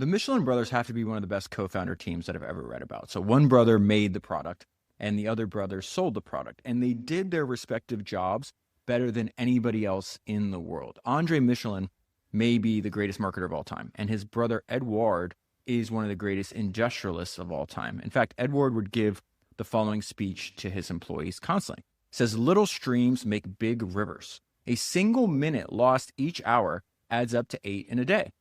The Michelin brothers have to be one of the best co-founder teams that I've ever read about. So one brother made the product and the other brother sold the product, and they did their respective jobs better than anybody else in the world. André Michelin may be the greatest marketer of all time, and his brother Édouard is one of the greatest industrialists of all time. In fact, Édouard would give the following speech to his employees constantly. It says, "Little streams make big rivers. A single minute lost each hour adds up to 8 in a day.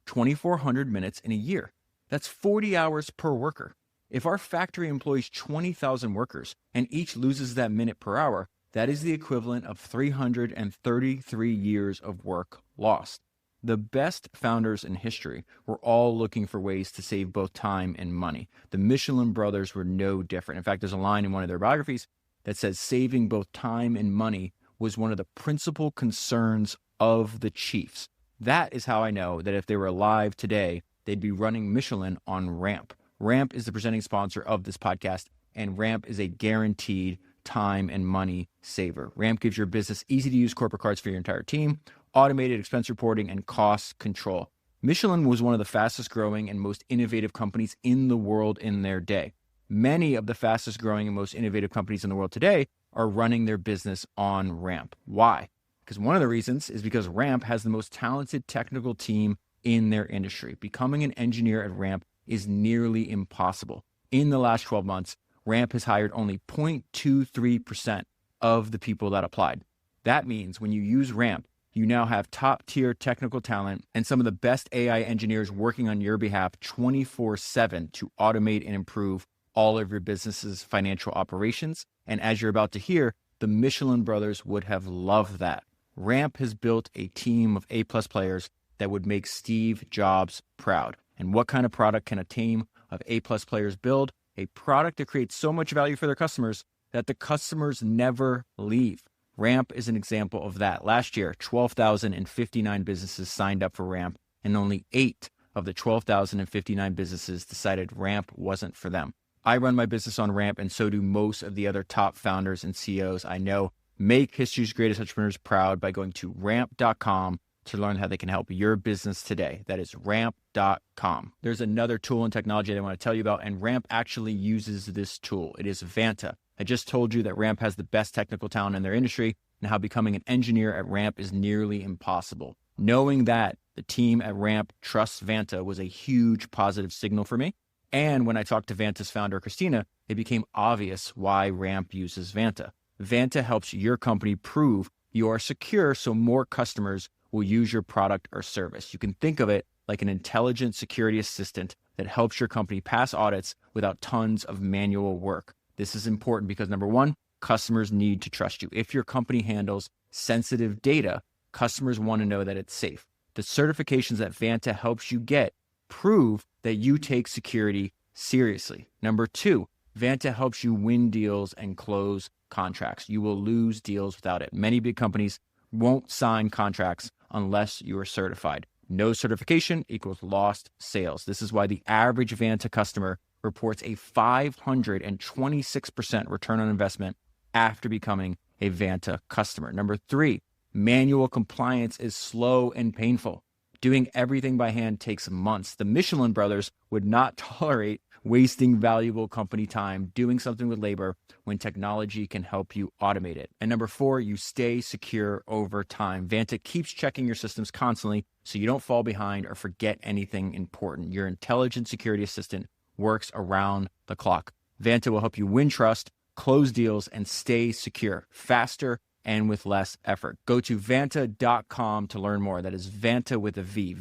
2,400 minutes in a year. That's 40 hours per worker. If our factory employs 20,000 workers and each loses that minute per hour, that is the equivalent of 333 years of work lost." The best founders in history were all looking for ways to save both time and money. The Michelin brothers were no different. In fact, there's a line in one of their biographies that says saving both time and money was one of the principal concerns of the chiefs. That is how I know that if they were alive today, they'd be running Michelin on Ramp. Ramp is the presenting sponsor of this podcast, and Ramp is a guaranteed time and money saver. Ramp gives your business easy-to-use corporate cards for your entire team, automated expense reporting, and cost control. Michelin was one of the fastest growing and most innovative companies in the world in their day. Many of the fastest growing and most innovative companies in the world today are running their business on Ramp. Why? Because one of the reasons is because Ramp has the most talented technical team in their industry. Becoming an engineer at Ramp is nearly impossible. In the last 12 months, Ramp has hired only 0.23% of the people that applied. That means when you use Ramp, you now have top-tier technical talent and some of the best AI engineers working on your behalf 24/7 to automate and improve all of your business's financial operations. And as you're about to hear, the Michelin brothers would have loved that. Ramp has built a team of A-plus players that would make Steve Jobs proud. And what kind of product can a team of A-plus players build? A product that creates so much value for their customers that the customers never leave. Ramp is an example of that. Last year, 12,059 businesses signed up for Ramp, and only 8 of the 12,059 businesses decided Ramp wasn't for them. I run my business on Ramp, and so do most of the other top founders and CEOs I know. Make history's greatest entrepreneurs proud by going to ramp.com to learn how they can help your business today. That is ramp.com. There's another tool and technology that I want to tell you about, and Ramp actually uses this tool. It is Vanta. I just told you that Ramp has the best technical talent in their industry and how becoming an engineer at Ramp is nearly impossible. Knowing that the team at Ramp trusts Vanta was a huge positive signal for me. And when I talked to Vanta's founder, Christina, it became obvious why Ramp uses Vanta. Vanta helps your company prove you are secure so more customers will use your product or service. You can think of it like an intelligent security assistant that helps your company pass audits without tons of manual work. This is important because, number one, customers need to trust you. If your company handles sensitive data, customers want to know that it's safe. The certifications that Vanta helps you get prove that you take security seriously. Number two, Vanta helps you win deals and close contracts. You will lose deals without it. Many big companies won't sign contracts unless you are certified. No certification equals lost sales. This is why the average Vanta customer reports a 526% return on investment after becoming a Vanta customer. Number three, manual compliance is slow and painful. Doing everything by hand takes months. The Michelin brothers would not tolerate wasting valuable company time doing something with labor when technology can help you automate it. And number four, you stay secure over time. Vanta keeps checking your systems constantly so you don't fall behind or forget anything important. Your intelligent security assistant works around the clock. Vanta will help you win trust, close deals, and stay secure faster and with less effort. Go to Vanta.com to learn more. That is Vanta with a V,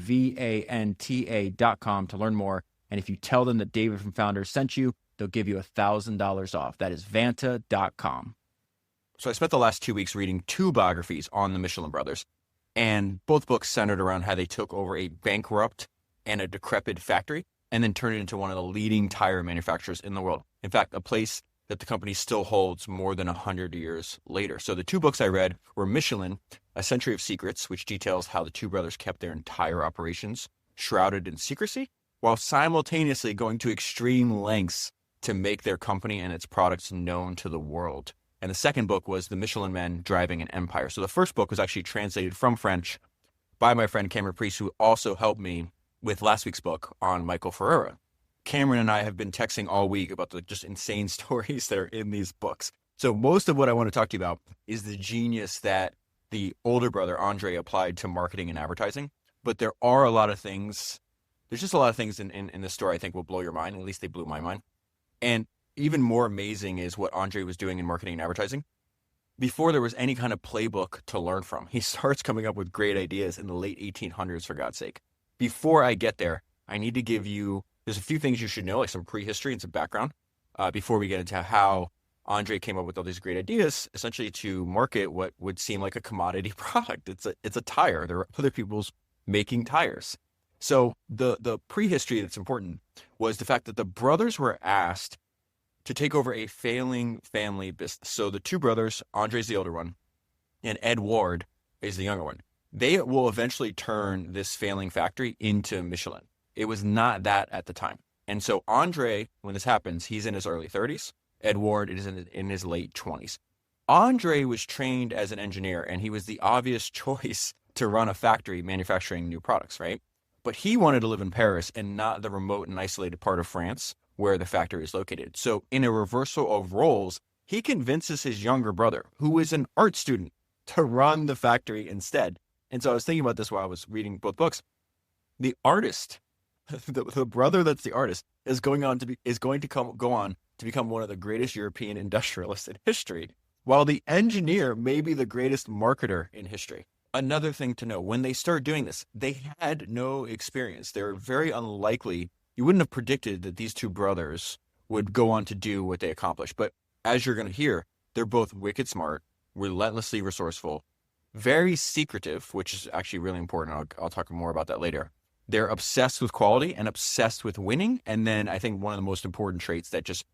Vanta.com to learn more. And if you tell them that David from Founders sent you, they'll give you $1,000 off. That is Vanta.com. So I spent the last 2 weeks reading 2 biographies on the Michelin brothers, and both books centered around how they took over a bankrupt and a decrepit factory and then turned it into one of the leading tire manufacturers in the world. In fact, a place that the company still holds more than 100 years later. So the 2 books I read were Michelin, A Century of Secrets, which details how the 2 brothers kept their entire operations shrouded in secrecy, while simultaneously going to extreme lengths to make their company and its products known to the world. And the second book was The Michelin Men Driving an Empire. So the first book was actually translated from French by my friend Cameron Priest, who also helped me with last week's book on Michael Ferreira. Cameron and I have been texting all week about the just insane stories that are in these books. So most of what I want to talk to you about is the genius that the older brother, Andre, applied to marketing and advertising. But there are a lot of things, there's just a lot of things in this story I think will blow your mind. At least they blew my mind. And even more amazing is what Andre was doing in marketing and advertising. Before there was any kind of playbook to learn from, he starts coming up with great ideas in the late 1800s, for God's sake. Before I get there, I need to give you, there's a few things you should know, like some prehistory and some background, before we get into how Andre came up with all these great ideas, essentially to market what would seem like a commodity product. It's a tire. There are other people's making tires. So the prehistory that's important was the fact that the brothers were asked to take over a failing family business. So the two brothers, Andre's the older one, and Édouard is the younger one. They will eventually turn this failing factory into Michelin. It was not that at the time. And so Andre, when this happens, he's in his early 30s. Édouard is in his late 20s. Andre was trained as an engineer, and he was the obvious choice to run a factory manufacturing new products, right? But he wanted to live in Paris and not the remote and isolated part of France where the factory is located. So in a reversal of roles, he convinces his younger brother, who is an art student, to run the factory instead. And so I was thinking about this while I was reading both books. The artist, the brother that's the artist, is going to go on to become one of the greatest European industrialists in history, while the engineer may be the greatest marketer in history. Another thing to know, when they start doing this, they had no experience. They're very unlikely. You wouldn't have predicted that these two brothers would go on to do what they accomplished. But as you're going to hear, they're both wicked smart, relentlessly resourceful, very secretive, which is actually really important. I'll talk more about that later. They're obsessed with quality and obsessed with winning. And then I think one of the most important traits that just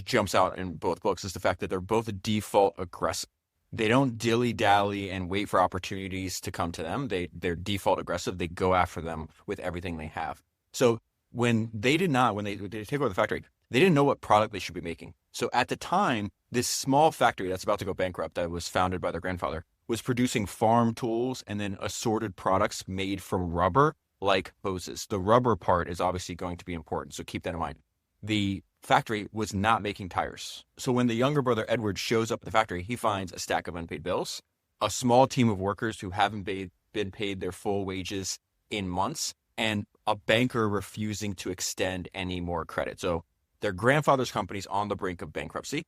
jumps out in both books is the fact that they're both default aggressive. They don't dilly-dally and wait for opportunities to come to them. They're default aggressive. They go after them with everything they have. So when they take over the factory, they didn't know what product they should be making. So at the time, this small factory that's about to go bankrupt, that was founded by their grandfather, was producing farm tools and then assorted products made from rubber, like hoses. The rubber part is obviously going to be important, so keep that in mind. The factory was not making tires. So when the younger brother, Édouard, shows up at the factory, he finds a stack of unpaid bills, a small team of workers who haven't been paid their full wages in months, and a banker refusing to extend any more credit. So their grandfather's company's on the brink of bankruptcy.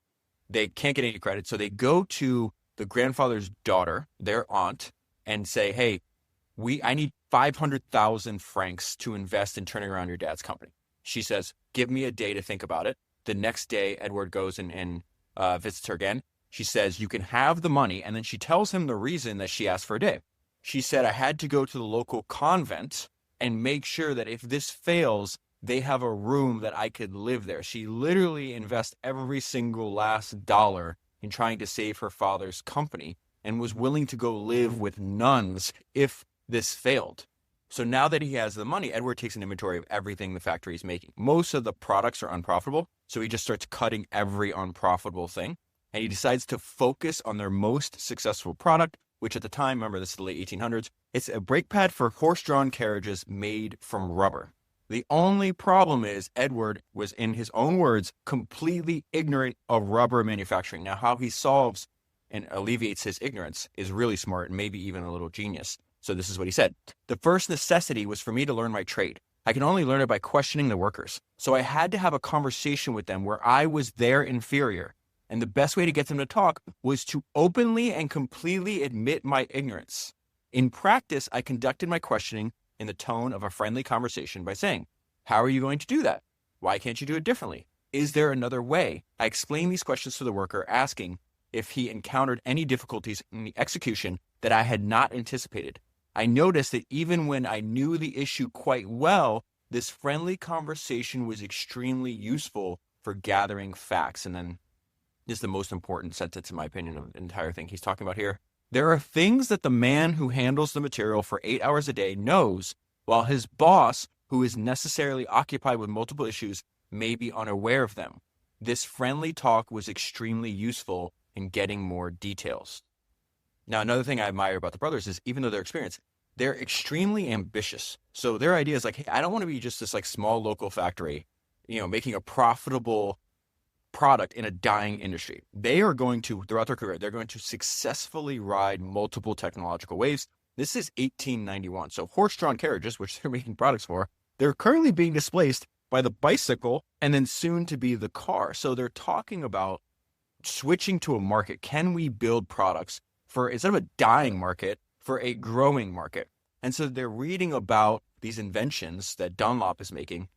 They can't get any credit. So they go to the grandfather's daughter, their aunt, and say, hey, I need 500,000 francs to invest in turning around your dad's company. She says, give me a day to think about it. The next day, Édouard goes and visits her again. She says, you can have the money. And then she tells him the reason that she asked for a day. She said, I had to go to the local convent and make sure that if this fails, they have a room that I could live there. She literally invests every single last dollar in trying to save her father's company and was willing to go live with nuns if this failed. So now that he has the money, Édouard takes an inventory of everything the factory is making. Most of the products are unprofitable, so he just starts cutting every unprofitable thing. And he decides to focus on their most successful product, which at the time, remember this is the late 1800s, it's a brake pad for horse-drawn carriages made from rubber. The only problem is Édouard was, in his own words, completely ignorant of rubber manufacturing. Now, how he solves and alleviates his ignorance is really smart and maybe even a little genius. So this is what he said. The first necessity was for me to learn my trade. I can only learn it by questioning the workers. So I had to have a conversation with them where I was their inferior. And the best way to get them to talk was to openly and completely admit my ignorance. In practice, I conducted my questioning in the tone of a friendly conversation by saying, how are you going to do that? Why can't you do it differently? Is there another way? I explained these questions to the worker, asking if he encountered any difficulties in the execution that I had not anticipated. I noticed that even when I knew the issue quite well, this friendly conversation was extremely useful for gathering facts. And then this is the most important sentence, in my opinion, of the entire thing he's talking about here. There are things that the man who handles the material for 8 hours a day knows, while his boss, who is necessarily occupied with multiple issues, may be unaware of them. This friendly talk was extremely useful in getting more details. Now, another thing I admire about the brothers is even though they're experienced, they're extremely ambitious. So their idea is like, hey, I don't want to be just this like small local factory, making a profitable product in a dying industry. They are going to, throughout their career, they're going to successfully ride multiple technological waves. This is 1891. So horse-drawn carriages, which they're making products for, they're currently being displaced by the bicycle and then soon to be the car. So they're talking about switching to a market. Can we build products for, instead of a dying market, for a growing market? And so they're reading about these inventions that Dunlop is making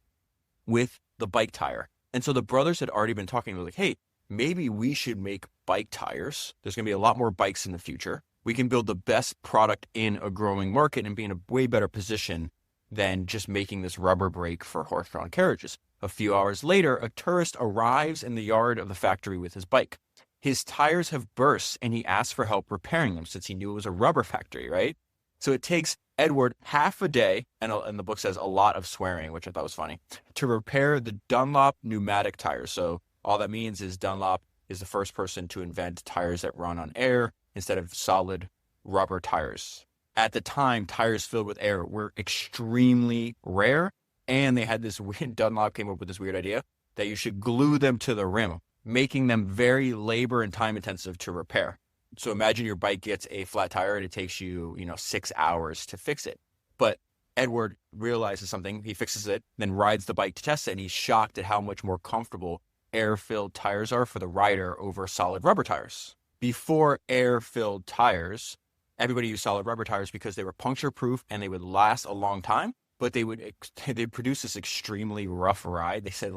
with the bike tire. And so the brothers had already been talking like, hey, maybe we should make bike tires. There's going to be a lot more bikes in the future. We can build the best product in a growing market and be in a way better position than just making this rubber brake for horse-drawn carriages. A few hours later, a tourist arrives in the yard of the factory with his bike. His tires have burst and he asks for help repairing them since he knew it was a rubber factory, right? So it takes Edward half a day, and the book says a lot of swearing, which I thought was funny, to repair the Dunlop pneumatic tires. So all that means is Dunlop is the first person to invent tires that run on air instead of solid rubber tires. At the time, tires filled with air were extremely rare, and they had this weird, Dunlop came up with this weird idea that you should glue them to the rim, making them very labor and time intensive to repair. So imagine your bike gets a flat tire and it takes you, 6 hours to fix it. But Edward realizes something, he fixes it, then rides the bike to test it, and he's shocked at how much more comfortable air-filled tires are for the rider over solid rubber tires. Before air-filled tires, everybody used solid rubber tires because they were puncture-proof and they would last a long time, but they'd produce this extremely rough ride. They said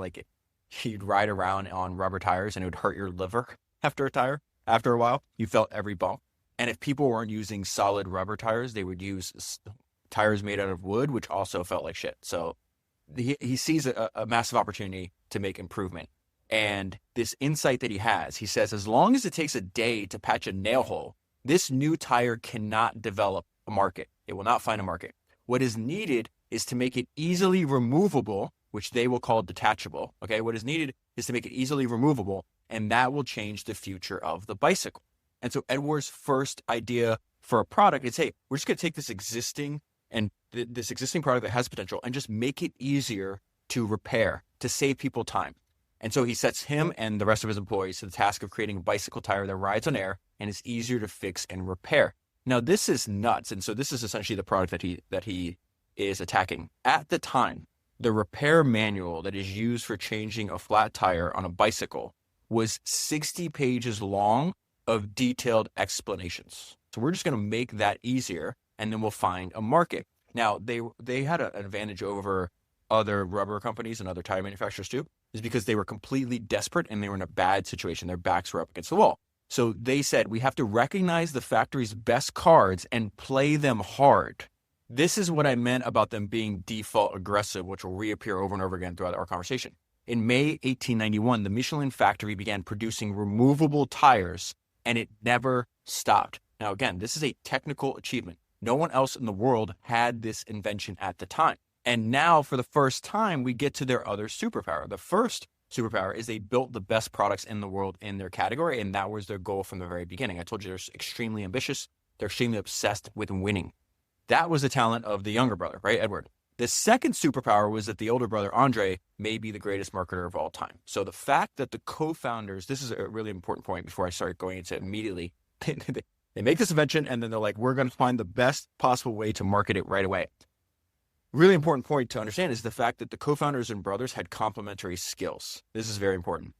you'd ride around on rubber tires and it would hurt your liver after a tire. After a while, you felt every bump. And if people weren't using solid rubber tires, they would use tires made out of wood, which also felt like shit. So he sees a massive opportunity to make improvement. And this insight that he has, he says, as long as it takes a day to patch a nail hole, this new tire cannot develop a market. It will not find a market. What is needed is to make it easily removable, which they will call detachable. Okay, what is needed is to make it easily removable, and that will change the future of the bicycle. And so Edward's first idea for a product is, hey, we're just going to take this existing this existing product that has potential and just make it easier to repair, to save people time. And so he sets him and the rest of his employees to the task of creating a bicycle tire that rides on air and is easier to fix and repair. Now, this is nuts. And so this is essentially the product that he is attacking. At the time, the repair manual that is used for changing a flat tire on a bicycle was 60 pages long of detailed explanations. So we're just going to make that easier, and then we'll find a market. Now, they had an advantage over other rubber companies and other tire manufacturers too, is because they were completely desperate and they were in a bad situation. Their backs were up against the wall. So they said, we have to recognize the factory's best cards and play them hard. This is what I meant about them being default aggressive, which will reappear over and over again throughout our conversation. In May 1891, the Michelin factory began producing removable tires, and it never stopped. Now, again, this is a technical achievement. No one else in the world had this invention at the time. And now, for the first time, we get to their other superpower. The first superpower is they built the best products in the world in their category, and that was their goal from the very beginning. I told you they're extremely ambitious. They're extremely obsessed with winning. That was the talent of the younger brother, right, Edward? The second superpower was that the older brother, André, may be the greatest marketer of all time. So the fact that the co-founders, this is a really important point before I start going into it immediately. They make this invention and then they're like, we're going to find the best possible way to market it right away. Really important point to understand is the fact that the co-founders and brothers had complementary skills. This is very important.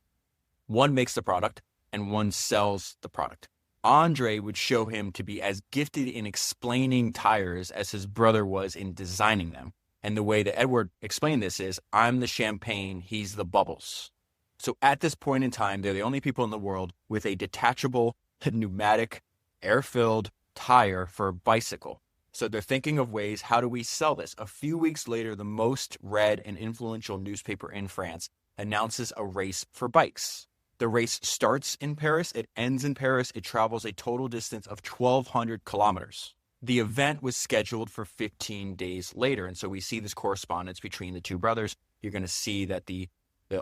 One makes the product and one sells the product. André would show him to be as gifted in explaining tires as his brother was in designing them. And the way that Edward explained this is, I'm the champagne, he's the bubbles. So at this point in time, they're the only people in the world with a detachable, pneumatic, air-filled tire for a bicycle. So they're thinking of ways, how do we sell this? A few weeks later, the most read and influential newspaper in France announces a race for bikes. The race starts in Paris, it ends in Paris, it travels a total distance of 1,200 kilometers. The event was scheduled for 15 days later, and so we see this correspondence between the two brothers. You're going to see that the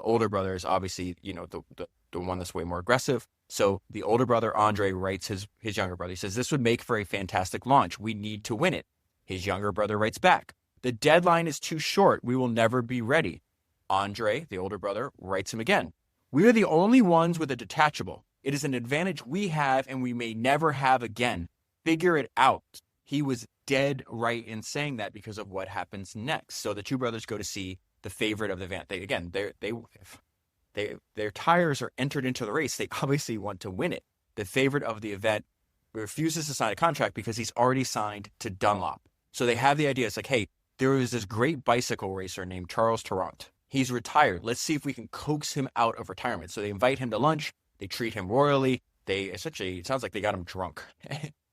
older brother is obviously, the one that's way more aggressive. So the older brother, André, writes his younger brother. He says, this would make for a fantastic launch. We need to win it. His younger brother writes back, "The deadline is too short. We will never be ready." Andre, the older brother, writes him again, "We are the only ones with a detachable. It is an advantage we have and we may never have again. Figure it out." He was dead right in saying that because of what happens next. So the two brothers go to see the favorite of the event. Their tires are entered into the race. They obviously want to win it. The favorite of the event refuses to sign a contract because he's already signed to Dunlop. So they have the idea. It's like, hey, there was this great bicycle racer named Charles Tarrant. He's retired. Let's see if we can coax him out of retirement. So they invite him to lunch. They treat him royally. They essentially, it sounds like they got him drunk.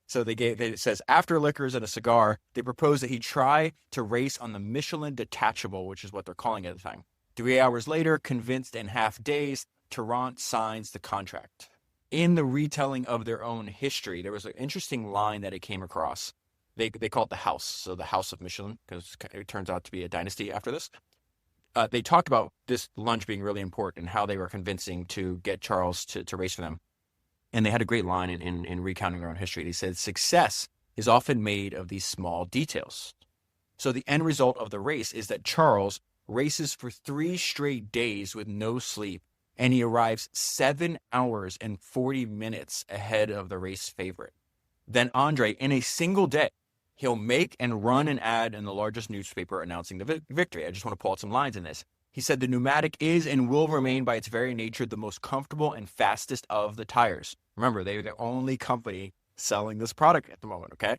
So it says, after liquors and a cigar, they propose that he try to race on the Michelin detachable, which is what they're calling it at the time. 3 hours later, convinced and half dazed, Tarrant signs the contract. In the retelling of their own history, there was an interesting line that it came across. They call it the house. So the House of Michelin, because it turns out to be a dynasty after this. They talked about this lunch being really important and how they were convincing to get Charles to race for them. And they had a great line in recounting their own history. They said, "Success is often made of these small details." So the end result of the race is that Charles races for 3 straight days with no sleep, and he arrives 7 hours and 40 minutes ahead of the race favorite. Then Andre, in a single day, he'll make and run an ad in the largest newspaper announcing the victory. I just want to pull out some lines in this. He said, "The pneumatic is and will remain by its very nature the most comfortable and fastest of the tires." Remember, they're the only company selling this product at the moment, okay?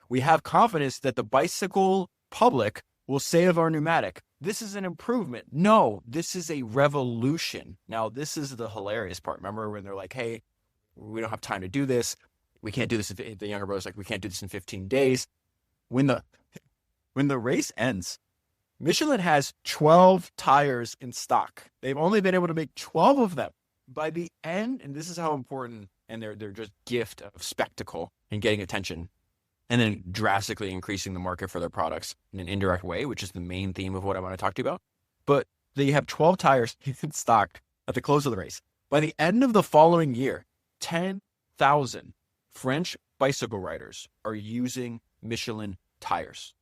"We have confidence that the bicycle public will say of our pneumatic, 'This is an improvement.' No, this is a revolution." Now, this is the hilarious part. Remember when they're like, "Hey, we don't have time to do this. We can't do this." The younger brother's like, "We can't do this in 15 days. When the race ends, Michelin has 12 tires in stock. They've only been able to make 12 of them. By the end, and this is how important, and they're just gift of spectacle and getting attention, and then drastically increasing the market for their products in an indirect way, which is the main theme of what I want to talk to you about. But they have 12 tires in stock at the close of the race. By the end of the following year, 10,000 French bicycle riders are using Michelin tires.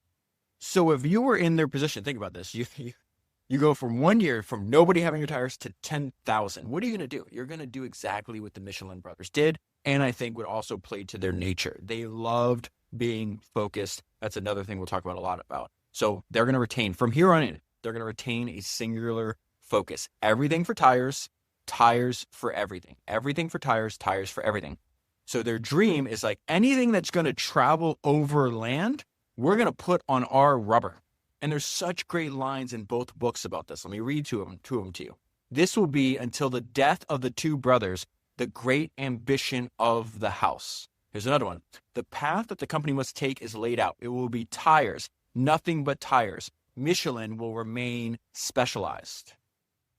So if you were in their position, think about this. You go from 1 year from nobody having your tires to 10,000. What are you going to do? You're going to do exactly what the Michelin brothers did, and I think would also play to their nature. They loved being focused. That's another thing we'll talk about a lot about. So they're going to retain, from here on in, they're going to retain a singular focus. Everything for tires, tires for everything. Everything for tires, tires for everything. So their dream is like anything that's going to travel over land, we're going to put on our rubber. And there's such great lines in both books about this. Let me read two of them to you. "This will be, until the death of the two brothers, the great ambition of the house." Here's another one. "The path that the company must take is laid out. It will be tires, nothing but tires. Michelin will remain specialized."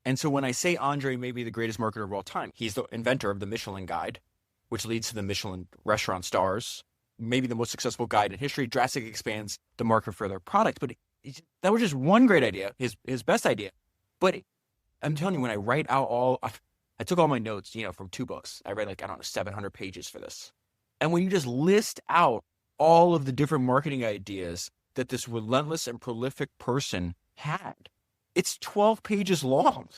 And so when I say Andre may be the greatest marketer of all time, he's the inventor of the Michelin Guide, which leads to the Michelin restaurant stars, maybe the most successful guide in history, drastically expands the market for their product. But that was just one great idea, his best idea. But I'm telling you, when I write out I took all my notes, from 2 books. I read 700 pages for this. And when you just list out all of the different marketing ideas that this relentless and prolific person had, it's 12 pages long.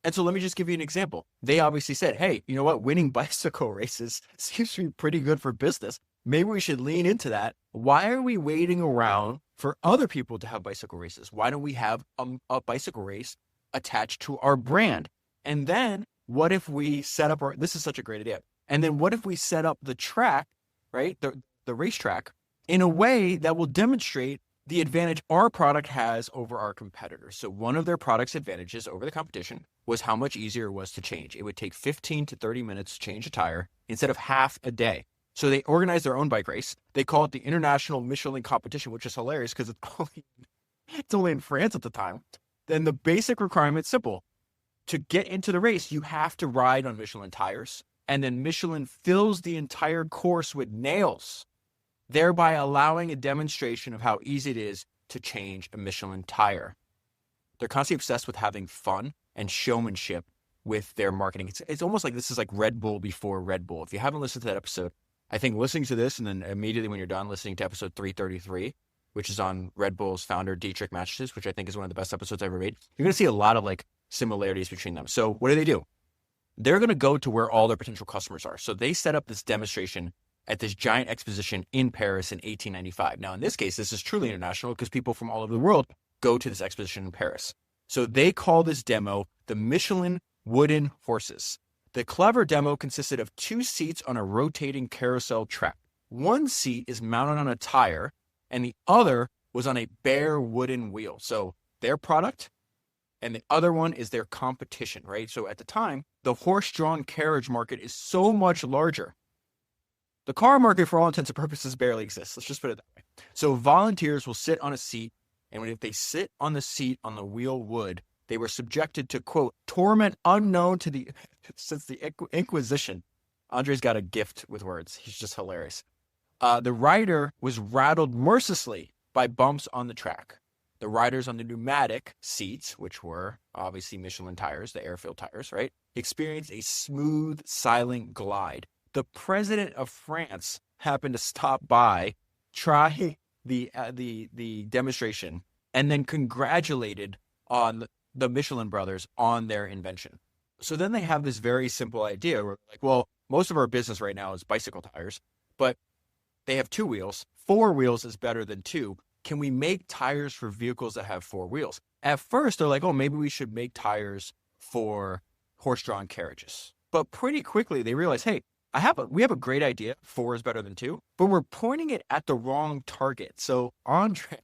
And so let me just give you an example. They obviously said, hey, you know what? Winning bicycle races seems to be pretty good for business. Maybe we should lean into that. Why are we waiting around for other people to have bicycle races? Why don't we have a bicycle race attached to our brand? And then what if we set up this is such a great idea. And then what if we set up the track, right? The racetrack in a way that will demonstrate the advantage our product has over our competitors. So one of their product's advantages over the competition was how much easier it was to change. It would take 15 to 30 minutes to change a tire instead of half a day. So they organized their own bike race. They call it the International Michelin Competition, which is hilarious because it's only in France at the time. Then the basic requirement's simple. To get into the race, you have to ride on Michelin tires. And then Michelin fills the entire course with nails, thereby allowing a demonstration of how easy it is to change a Michelin tire. They're constantly obsessed with having fun and showmanship with their marketing. It's almost like this is like Red Bull before Red Bull. If you haven't listened to that episode, I think listening to this and then immediately when you're done listening to episode 333 which is on Red Bull's founder, Dietrich Mateschitz, which I think is one of the best episodes I've ever made, you're going to see a lot of like similarities between them. So what do? They're going to go to where all their potential customers are. So they set up this demonstration at this giant exposition in Paris in 1895. Now, in this case, this is truly international because people from all over the world go to this exposition in Paris. So they call this demo the Michelin wooden horses. The clever demo consisted of 2 seats on a rotating carousel track. One seat is mounted on a tire and the other was on a bare wooden wheel. So their product and the other one is their competition, right? So at the time, the horse-drawn carriage market is so much larger. The car market, for all intents and purposes, barely exists. Let's just put it that way. So volunteers will sit on a seat, and if they sit on the seat on the wheel wood, they were subjected to, quote, torment unknown to the since the Inquisition. Andre's got a gift with words. He's just hilarious. The rider was rattled mercilessly by bumps on the track. The riders on the pneumatic seats, which were obviously Michelin tires, the air-filled tires, right, experienced a smooth, silent glide. The president of France happened to stop by, try the demonstration, and then congratulated on the Michelin brothers on their invention. So then they have this very simple idea where like, well, most of our business right now is bicycle tires, but they have 2 wheels. 4 wheels is better than 2. Can we make tires for vehicles that have 4 wheels? At first, they're like, oh, maybe we should make tires for horse-drawn carriages. But pretty quickly, they realize, hey, we have a great idea. 4 is better than 2, but we're pointing it at the wrong target. So Andre,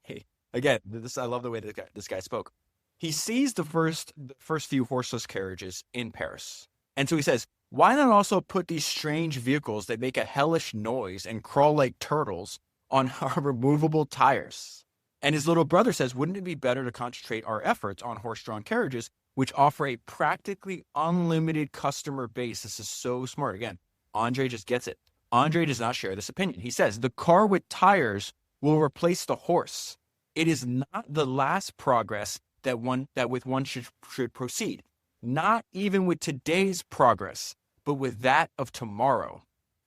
again, I love the way this guy spoke. He sees the first few horseless carriages in Paris. And so he says, why not also put these strange vehicles that make a hellish noise and crawl like turtles on our removable tires? And his little brother says, wouldn't it be better to concentrate our efforts on horse-drawn carriages, which offer a practically unlimited customer base? This is so smart. Again, Andre just gets it. Andre does not share this opinion. He says, the car with tires will replace the horse. It is not the last progress that with one should proceed. Not even with today's progress, but with that of tomorrow.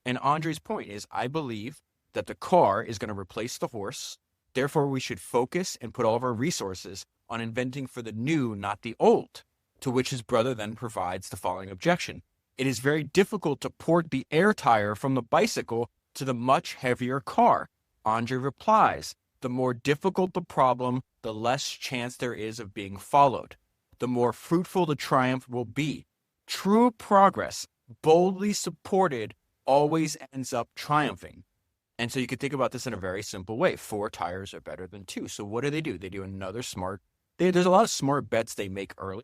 And Andre's point is, I believe that the car is going to replace the horse. Therefore, we should focus and put all of our resources on inventing for the new, not the old. To which his brother then provides the following objection. It is very difficult to port the air tire from the bicycle to the much heavier car. Andre replies, the more difficult the problem, the less chance there is of being followed. The more fruitful the triumph will be. True progress, boldly supported, always ends up triumphing. And so you could think about this in a very simple way. 4 tires are better than 2. So what do? They do another smart. There's a lot of smart bets they make early.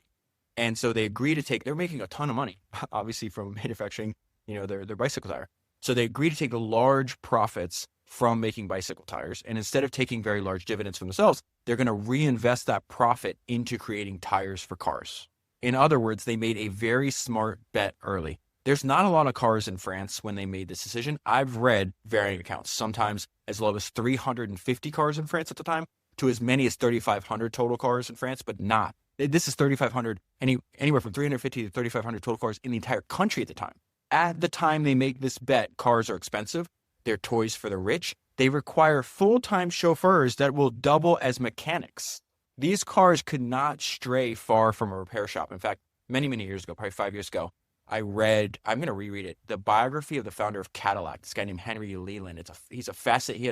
And so they agree to they're making a ton of money, obviously, from manufacturing, their bicycle tire. So they agree to take the large profits from making bicycle tires. And instead of taking very large dividends from themselves, they're going to reinvest that profit into creating tires for cars. In other words, they made a very smart bet early. There's not a lot of cars in France when they made this decision. I've read varying accounts, sometimes as low as 350 cars in France at the time, to as many as 3,500 total cars in France, but not. This is 3,500, anywhere from 350 to 3,500 total cars in the entire country at the time. At the time they make this bet, cars are expensive. They're toys for the rich. They require full-time chauffeurs that will double as mechanics. These cars could not stray far from a repair shop. In fact, many, many years ago, probably 5 years ago, I'm going to reread it, the biography of the founder of Cadillac, this guy named Henry Leland. He had a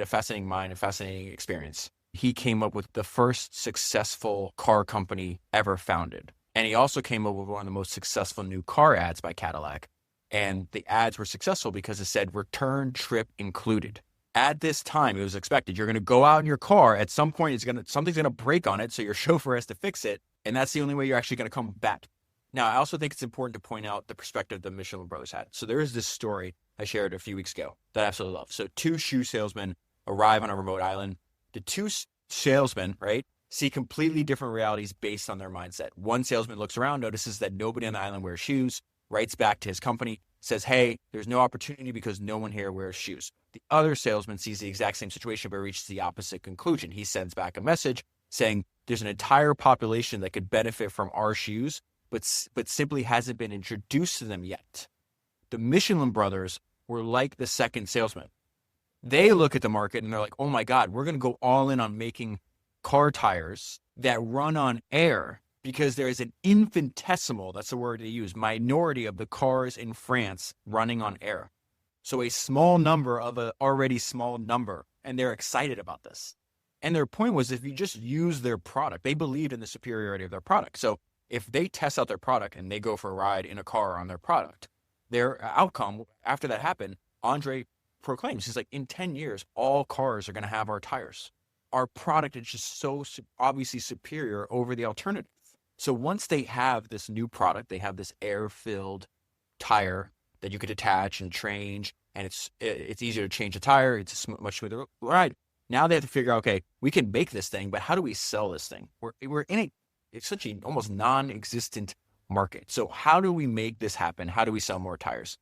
fascinating mind, a fascinating experience. He came up with the first successful car company ever founded. And he also came up with one of the most successful new car ads by Cadillac. And the ads were successful because it said return trip included. At this time, it was expected you're going to go out in your car. At some point, something's going to break on it, so your chauffeur has to fix it. And that's the only way you're actually going to come back. Now, I also think it's important to point out the perspective the Michelin brothers had. So there is this story I shared a few weeks ago that I absolutely love. So 2 shoe salesmen arrive on a remote island. The 2 salesmen, right, see completely different realities based on their mindset. One salesman looks around, notices that nobody on the island wears shoes, writes back to his company, says, hey, there's no opportunity because no one here wears shoes. The other salesman sees the exact same situation but reaches the opposite conclusion. He sends back a message saying there's an entire population that could benefit from our shoes, but simply hasn't been introduced to them yet. The Michelin brothers were like the second salesman. They look at the market and they're like, oh my God, we're going to go all in on making car tires that run on air, because there is an infinitesimal, that's the word they use, minority of the cars in France running on air. So a small number of an already small number, and they're excited about this. And their point was, if you just use their product, they believed in the superiority of their product. So if they test out their product and they go for a ride in a car on their product, their outcome after that happened, Andre proclaims, he's like, in 10 years, all cars are going to have our tires. Our product is just so obviously superior over the alternative. So once they have this new product, they have this air-filled tire that you could attach and change, and it's easier to change a tire. It's a much smoother ride. Now they have to figure out, okay, we can make this thing, but how do we sell this thing? We're in it's such an almost non-existent market. So how do we make this happen? How do we sell more tires?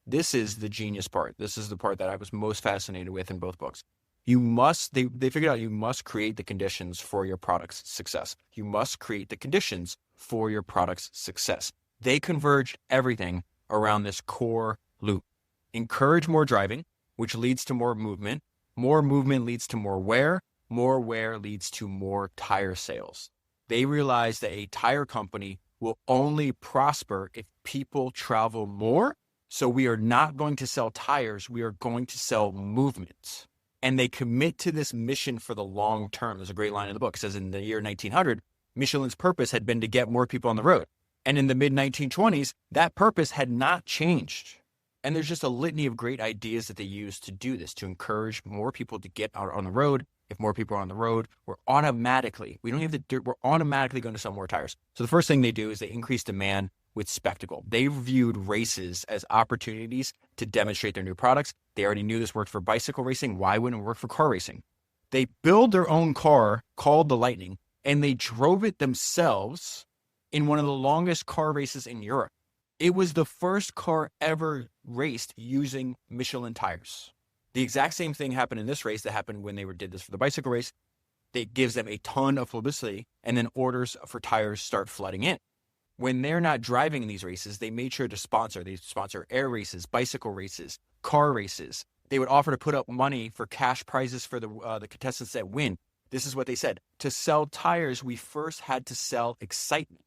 This is the genius part. This is the part that I was most fascinated with in both books. They figured out you must create the conditions for your product's success. You must create the conditions for your product's success. They converged everything around this core loop. Encourage more driving, which leads to more movement. More movement leads to more wear leads to more tire sales. They realized that a tire company will only prosper if people travel more. So we are not going to sell tires. We are going to sell movement. And they commit to this mission for the long term. There's a great line in the book. It says in the year 1900, Michelin's purpose had been to get more people on the road. And in the mid-1920s, that purpose had not changed. And there's just a litany of great ideas that they use to do this, to encourage more people to get out on the road. If more people are on the road, we're automatically going to sell more tires. So the first thing they do is they increase demand with spectacle. They viewed races as opportunities to demonstrate their new products. They already knew this worked for bicycle racing. Why wouldn't it work for car racing? They built their own car called the Lightning, and they drove it themselves in one of the longest car races in Europe. It was the first car ever raced using Michelin tires. The exact same thing happened in this race that happened when they did this for the bicycle race. It gives them a ton of publicity, and then orders for tires start flooding in. When they're not driving in these races, they made sure to sponsor. They sponsor air races, bicycle races, car races. They would offer to put up money for cash prizes for the contestants that win. This is what they said. To sell tires, we first had to sell excitement.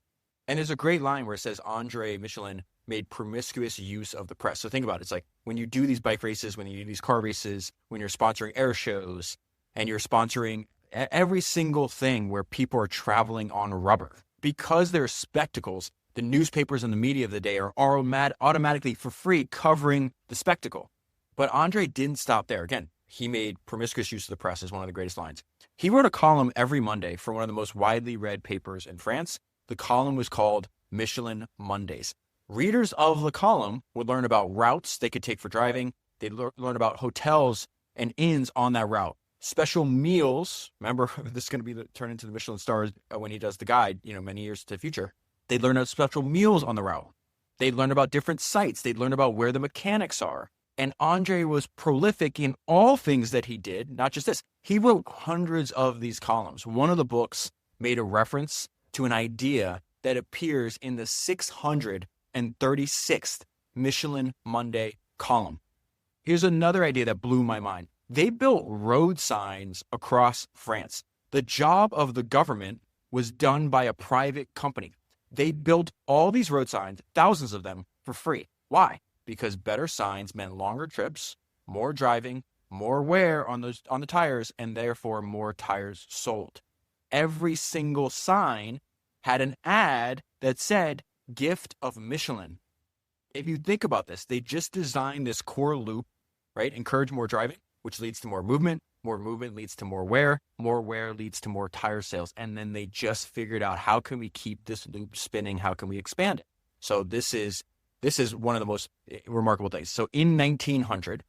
And there's a great line where it says André Michelin made promiscuous use of the press. So think about it. It's like when you do these bike races, when you do these car races, when you're sponsoring air shows, and you're sponsoring every single thing where people are traveling on rubber. Because they're spectacles, the newspapers and the media of the day are automatically for free covering the spectacle. But Andre didn't stop there. Again, he made promiscuous use of the press as one of the greatest lines. He wrote a column every Monday for one of the most widely read papers in France. The column was called Michelin Mondays. Readers of the column would learn about routes they could take for driving. They'd learn about hotels and inns on that route. Special meals. Remember, this is going to be turn into the Michelin stars when he does the guide, many years to the future. They'd learn about special meals on the route. They'd learn about different sites. They'd learn about where the mechanics are. And Andre was prolific in all things that he did, not just this. He wrote hundreds of these columns. One of the books made a reference to an idea that appears in the 636th Michelin Monday column. Here's another idea that blew my mind. They built road signs across France. The job of the government was done by a private company. They built all these road signs, thousands of them, for free. Why? Because better signs meant longer trips, more driving, more wear on the tires, and therefore more tires sold. Every single sign had an ad that said, "Gift of Michelin." If you think about this, they just designed this core loop, right? Encourage more driving, which leads to more movement leads to more wear leads to more tire sales. And then they just figured out, how can we keep this loop spinning? How can we expand it? So this is one of the most remarkable things. So in 1900,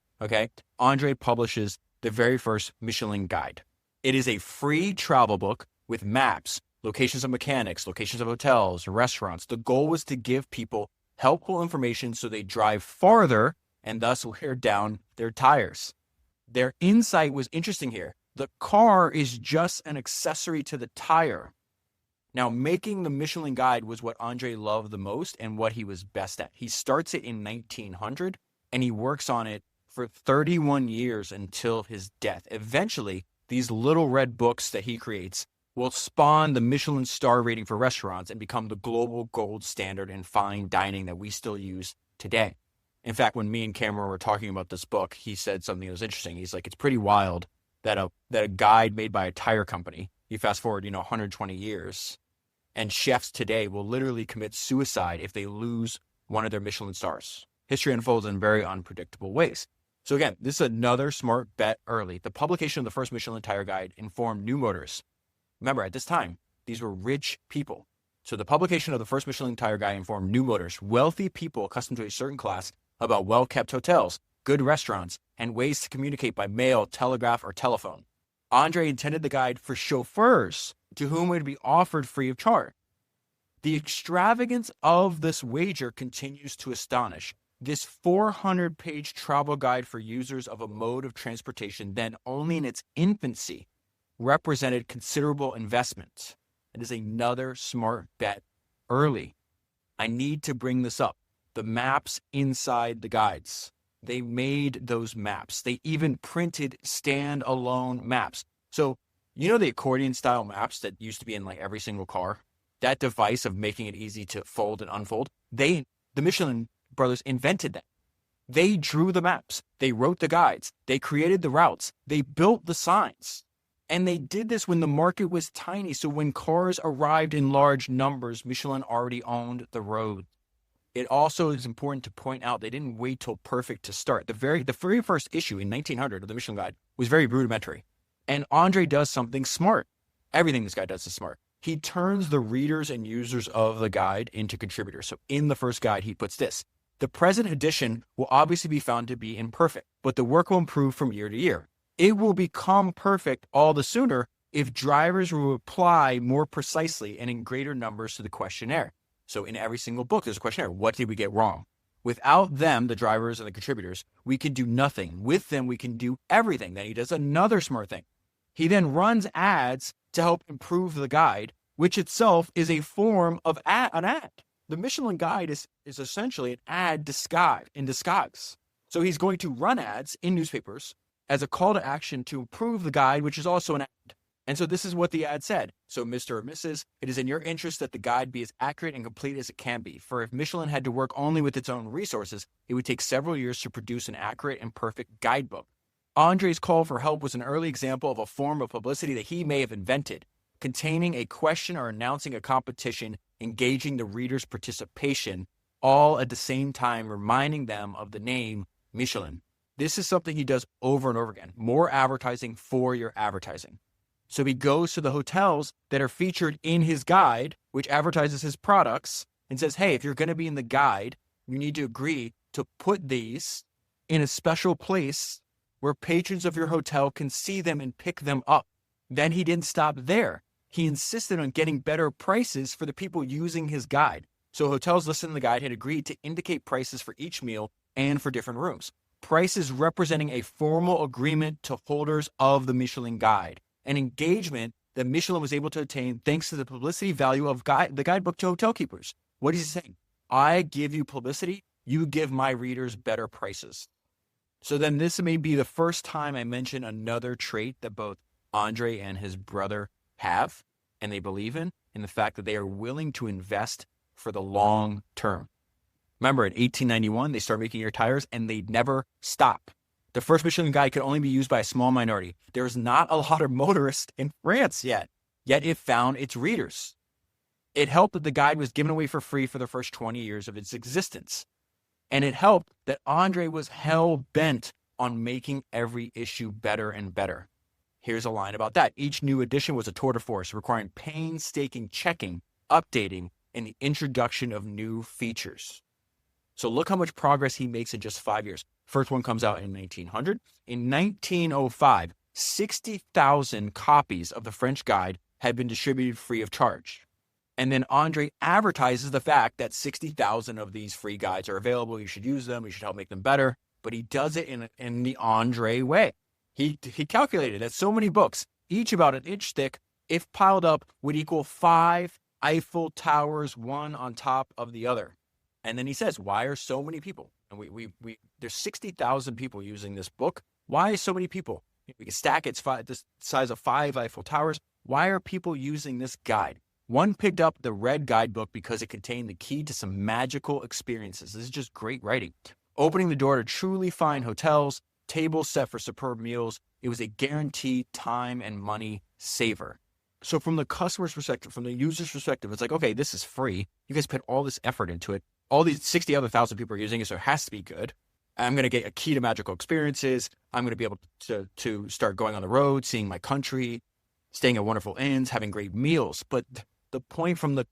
Andre publishes the very first Michelin guide. It is a free travel book with maps, locations of mechanics, locations of hotels, restaurants. The goal was to give people helpful information so they drive farther and thus wear down their tires. Their insight was interesting here. The car is just an accessory to the tire. Now, making the Michelin guide was what Andre loved the most and what he was best at. He starts it in 1900 and he works on it for 31 years until his death. Eventually, these little red books that he creates will spawn the Michelin star rating for restaurants and become the global gold standard in fine dining that we still use today. In fact, when me and Cameron were talking about this book, he said something that was interesting. He's like, it's pretty wild that a guide made by a tire company, you fast forward, 120 years, and chefs today will literally commit suicide if they lose one of their Michelin stars. History unfolds in very unpredictable ways. So again, this is another smart bet early. The publication of the first Michelin tire guide informed new motorists. Remember, at this time, these were rich people. So the publication of the first Michelin tire guide informed new motorists, wealthy people accustomed to a certain class, about well-kept hotels, good restaurants, and ways to communicate by mail, telegraph, or telephone. André intended the guide for chauffeurs to whom it would be offered free of charge. The extravagance of this wager continues to astonish. This 400-page travel guide for users of a mode of transportation, then only in its infancy, represented considerable investment. It is another smart bet early. I need to bring this up. The maps inside the guides. They made those maps. They even printed standalone maps. So, the accordion style maps that used to be in like every single car? That device of making it easy to fold and unfold, the Michelin brothers invented that. They drew the maps. They wrote the guides. They created the routes. They built the signs. And they did this when the market was tiny. So when cars arrived in large numbers, Michelin already owned the road. It also is important to point out they didn't wait till perfect to start. The very first issue in 1900 of the Michelin Guide was very rudimentary. And André does something smart. Everything this guy does is smart. He turns the readers and users of the guide into contributors. So in the first guide, he puts this. The present edition will obviously be found to be imperfect, but the work will improve from year to year. It will become perfect all the sooner if drivers will reply more precisely and in greater numbers to the questionnaire. So in every single book, there's a questionnaire. What did we get wrong? Without them, the drivers and the contributors, we can do nothing. With them, we can do everything. Then he does another smart thing. He then runs ads to help improve the guide, which itself is a form of an ad. The Michelin Guide is essentially an ad in disguise. So he's going to run ads in newspapers as a call to action to improve the guide, which is also an ad. And so this is what the ad said. So Mr. or Mrs., it is in your interest that the guide be as accurate and complete as it can be. For if Michelin had to work only with its own resources, it would take several years to produce an accurate and perfect guidebook. André's call for help was an early example of a form of publicity that he may have invented, containing a question or announcing a competition, engaging the reader's participation, all at the same time reminding them of the name Michelin. This is something he does over and over again. More advertising for your advertising. So he goes to the hotels that are featured in his guide, which advertises his products, and says, hey, if you're going to be in the guide, you need to agree to put these in a special place where patrons of your hotel can see them and pick them up. Then he didn't stop there. He insisted on getting better prices for the people using his guide. So hotels listed in the guide had agreed to indicate prices for each meal and for different rooms. Prices representing a formal agreement to holders of the Michelin Guide. An engagement that Michelin was able to attain thanks to the publicity value of the guidebook to hotel keepers. What is he saying? I give you publicity, you give my readers better prices. So then this may be the first time I mention another trait that both André and his brother have and they believe in the fact that they are willing to invest for the long term. Remember, in 1891, they started making air tires and they never stop. The first Michelin Guide could only be used by a small minority. There's not a lot of motorists in France yet it found its readers. It helped that the guide was given away for free for the first 20 years of its existence. And it helped that André was hell-bent on making every issue better and better. Here's a line about that. Each new edition was a tour de force, requiring painstaking checking, updating, and the introduction of new features. So look how much progress he makes in just 5 years. First one comes out in 1900. In 1905, 60,000 copies of the French guide had been distributed free of charge. And then André advertises the fact that 60,000 of these free guides are available. You should use them. You should help make them better. But he does it in the André way. He calculated that so many books, each about an inch thick, if piled up, would equal 5 Eiffel Towers, one on top of the other. And then he says, why are so many people? And there's 60,000 people using this book. Why so many people? We can stack it. It's the size of 5 Eiffel Towers. Why are people using this guide? One picked up the red guidebook because it contained the key to some magical experiences. This is just great writing. Opening the door to truly fine hotels, tables set for superb meals. It was a guaranteed time and money saver. So from the customer's perspective, from the user's perspective, it's like, okay, this is free. You guys put all this effort into it. All these 60 other thousand people are using it, so it has to be good. I'm going to get a key to magical experiences. I'm going to be able to start going on the road, seeing my country, staying at wonderful inns, having great meals. But the point from the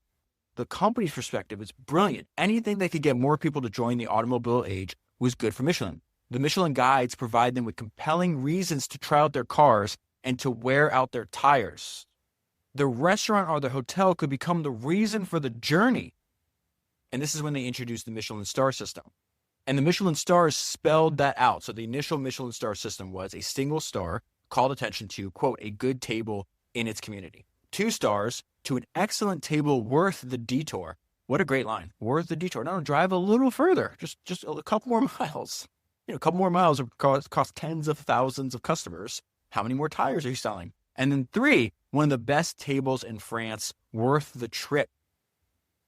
company's perspective is brilliant. Anything that could get more people to join the automobile age was good for Michelin. The Michelin guides provide them with compelling reasons to try out their cars and to wear out their tires. The restaurant or the hotel could become the reason for the journey. And this is when they introduced the Michelin star system. And the Michelin stars spelled that out. So the initial Michelin star system was a single star called attention to, quote, a good table in its community. 2 stars to an excellent table worth the detour. What a great line. Worth the detour. Now drive a little further, just a couple more miles. A couple more miles would cost tens of thousands of customers. How many more tires are you selling? And then 3, one of the best tables in France, worth the trip.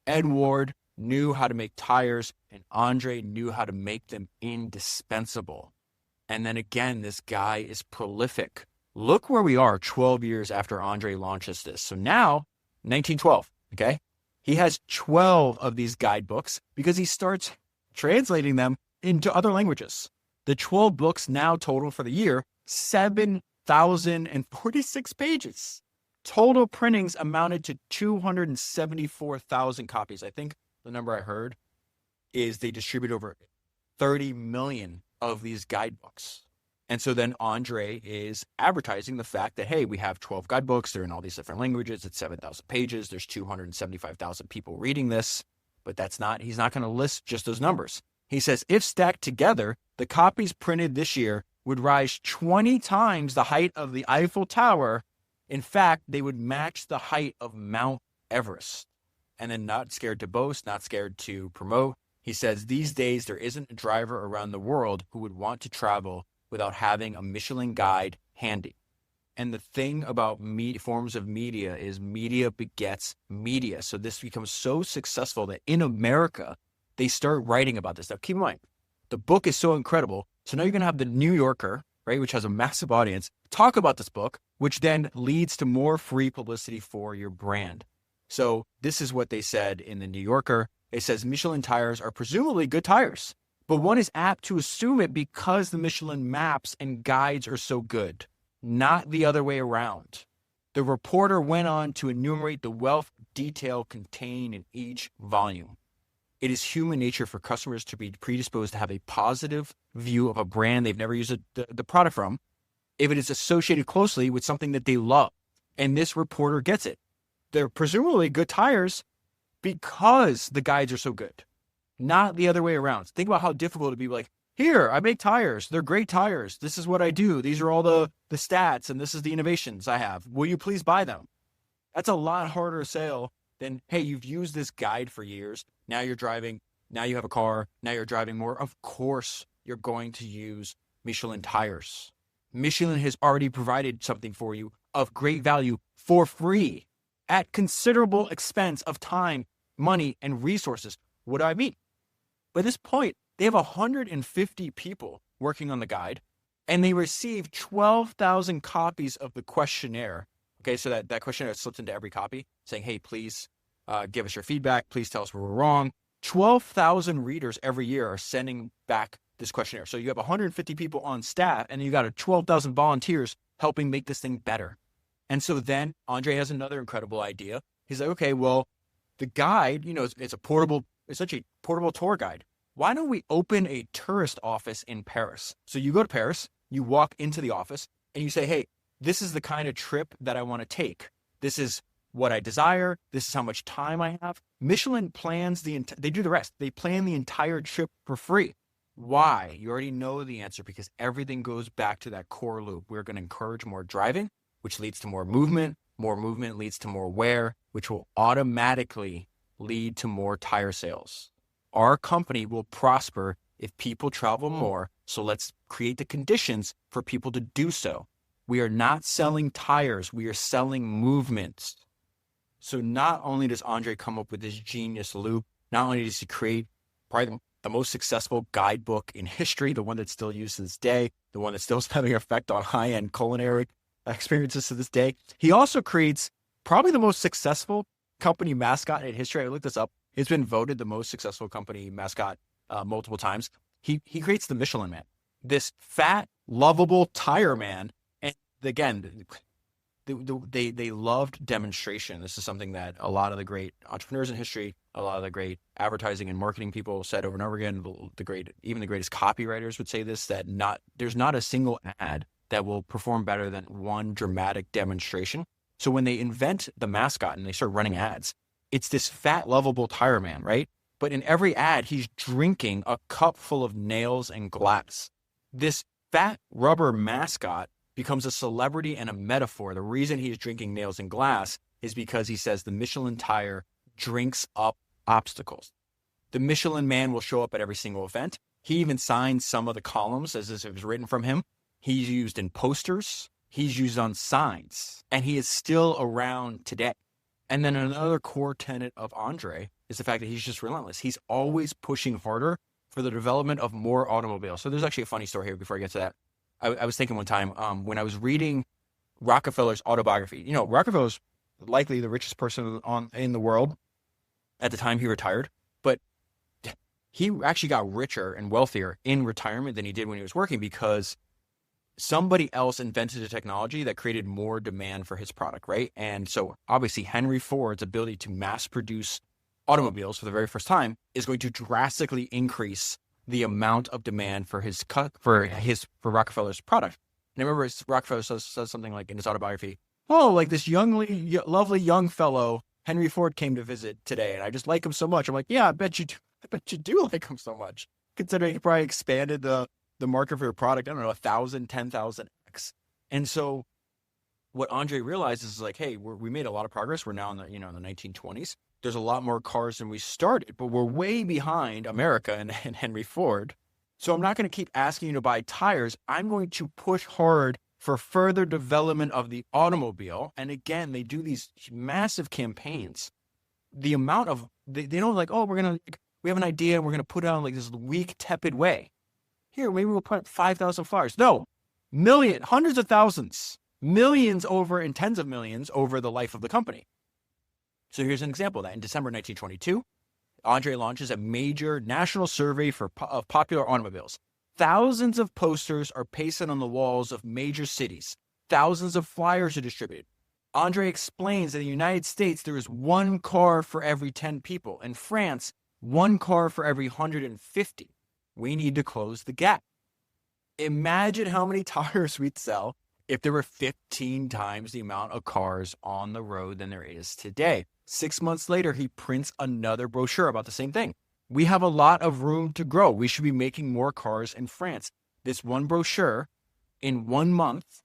Édouard knew how to make tires, and André knew how to make them indispensable. And then again, this guy is prolific. Look where we are 12 years after André launches this. So now, 1912, okay? He has 12 of these guidebooks because he starts translating them into other languages. The 12 books now total for the year, 7,046 pages. Total printings amounted to 274,000 copies. I think the number I heard is they distribute over 30 million of these guidebooks. And so then André is advertising the fact that, hey, we have 12 guidebooks. They're in all these different languages. It's 7,000 pages. There's 275,000 people reading this. But he's not going to list just those numbers. He says, if stacked together, the copies printed this year would rise 20 times the height of the Eiffel Tower. In fact, they would match the height of Mount Everest. And then not scared to boast, not scared to promote. He says, these days, there isn't a driver around the world who would want to travel without having a Michelin guide handy. And the thing about forms of media is media begets media. So this becomes so successful that in America, they start writing about this. Now, keep in mind, the book is so incredible. So now you're going to have the New Yorker, right, which has a massive audience, talk about this book, which then leads to more free publicity for your brand. So this is what they said in the New Yorker. It says Michelin tires are presumably good tires, but one is apt to assume it because the Michelin maps and guides are so good, not the other way around. The reporter went on to enumerate the wealth of detail contained in each volume. It is human nature for customers to be predisposed to have a positive view of a brand they've never used the product from if it is associated closely with something that they love. And this reporter gets it. They're presumably good tires because the guides are so good, not the other way around. Think about how difficult it'd be like, here, I make tires. They're great tires. This is what I do. These are all the stats, and this is the innovations I have. Will you please buy them? That's a lot harder sale than, hey, you've used this guide for years. Now you're driving. Now you have a car. Now you're driving more. Of course, you're going to use Michelin tires. Michelin has already provided something for you of great value for free at considerable expense of time, money, and resources. What do I mean? By this point, they have 150 people working on the guide, and they receive 12,000 copies of the questionnaire. Okay, so that questionnaire slips into every copy saying, hey, please give us your feedback. Please tell us where we're wrong. 12,000 readers every year are sending back this questionnaire. So you have 150 people on staff, and you got 12,000 volunteers helping make this thing better. And so then André has another incredible idea. He's like, okay, well, the guide, it's such a portable tour guide. Why don't we open a tourist office in Paris? So you go to Paris, you walk into the office, and you say, hey, this is the kind of trip that I want to take. This is what I desire. This is how much time I have. Michelin plans they do the rest. They plan the entire trip for free. Why? You already know the answer because everything goes back to that core loop. We're going to encourage more driving, which leads to more movement. More movement leads to more wear, which will automatically lead to more tire sales. Our company will prosper if people travel more, so let's create the conditions for people to do so. We are not selling tires. We are selling movements. So not only does Andre come up with this genius loop, not only does he create probably the most successful guidebook in history, the one that's still used to this day, the one that still is having an effect on high-end culinary experiences to this day, he also creates probably the most successful company mascot in history. I looked this up. It's been voted the most successful company mascot multiple times. He creates the Michelin Man, this fat, lovable tire man. And again, they loved demonstration. This is something that a lot of the great entrepreneurs in history, a lot of the great advertising and marketing people said over and over again. Even the greatest copywriters would say this, that there's not a single ad that will perform better than one dramatic demonstration. So when they invent the mascot and they start running ads, it's this fat, lovable tire man, right? But in every ad, he's drinking a cup full of nails and glass. This fat rubber mascot becomes a celebrity and a metaphor. The reason he's drinking nails and glass is because he says the Michelin tire drinks up obstacles. The Michelin Man will show up at every single event. He even signs some of the columns as if it was written from him. He's used in posters. He's used on signs, and he is still around today. And then another core tenet of Andre is the fact that he's just relentless. He's always pushing harder for the development of more automobiles. So there's actually a funny story here before I get to that. I was thinking one time when I was reading Rockefeller's autobiography. You know, Rockefeller's likely the richest person in the world at the time he retired, but he actually got richer and wealthier in retirement than he did when he was working because somebody else invented a technology that created more demand for his product, right? And so obviously Henry Ford's ability to mass produce automobiles for the very first time is going to drastically increase the amount of demand for Rockefeller's product. And I remember Rockefeller says something like in his autobiography, "Oh, like this lovely young fellow, Henry Ford came to visit today, and I just like him so much." I'm like, "Yeah, I bet you do like him so much." Considering he probably expanded the market for your product, I don't know, 1,000, 10,000x. And so what Andre realizes is like, hey, we made a lot of progress. We're now in the 1920s. There's a lot more cars than we started, but we're way behind America and Henry Ford. So I'm not going to keep asking you to buy tires. I'm going to push hard for further development of the automobile. And again, they do these massive campaigns. The amount of, they don't like, oh, we have an idea and we're going to put it on like this weak, tepid way. Here, maybe we'll put 5,000 flyers. No, hundreds of thousands, millions over and tens of millions over the life of the company. So here's an example of that. In December 1922, Andre launches a major national survey of popular automobiles. Thousands of posters are pasted on the walls of major cities. Thousands of flyers are distributed. Andre explains that in the United States, there is one car for every 10 people. In France, one car for every 150. We need to close the gap. Imagine how many tires we'd sell if there were 15 times the amount of cars on the road than there is today. 6 months later, he prints another brochure about the same thing. We have a lot of room to grow. We should be making more cars in France. This one brochure in 1 month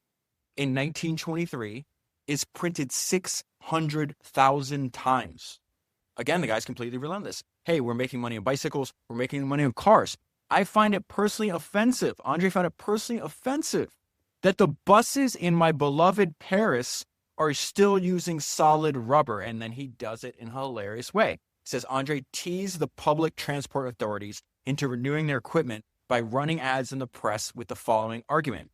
in 1923 is printed 600,000 times. Again, the guy's completely relentless. Hey, we're making money on bicycles. We're making money on cars. I find it personally offensive. Andre found it personally offensive that the buses in my beloved Paris are still using solid rubber. And then he does it in a hilarious way. He says, Andre teased the public transport authorities into renewing their equipment by running ads in the press with the following argument.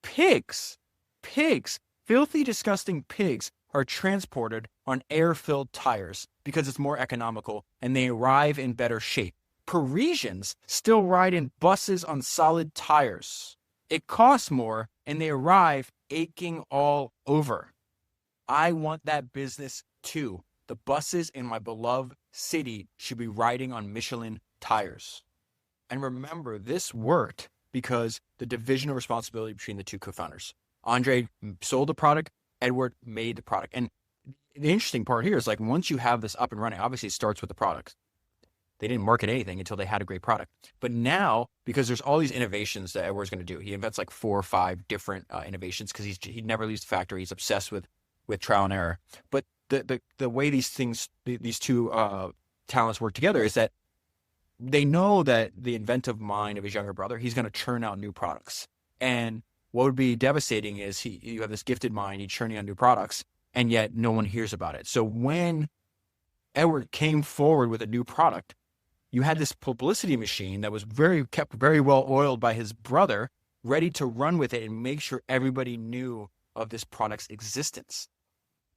Pigs, filthy, disgusting pigs are transported on air-filled tires because it's more economical and they arrive in better shape. Parisians still ride in buses on solid tires. It costs more and they arrive aching all over. I want that business too. The buses in my beloved city should be riding on Michelin tires. And remember, this worked because the division of responsibility between the two co-founders. Andre sold the product, Edward made the product. And the interesting part here is like once you have this up and running, obviously it starts with the product. They didn't market anything until they had a great product. But now, because there's all these innovations that Edward's going to do, he invents like 4 or 5 different innovations because he never leaves the factory. He's obsessed with trial and error. But the way these two talents work together is that they know that the inventive mind of his younger brother, he's going to churn out new products. And what would be devastating is you have this gifted mind, he's churning out new products, and yet no one hears about it. So when Edward came forward with a new product, you had this publicity machine that was kept very well oiled by his brother, ready to run with it and make sure everybody knew of this product's existence.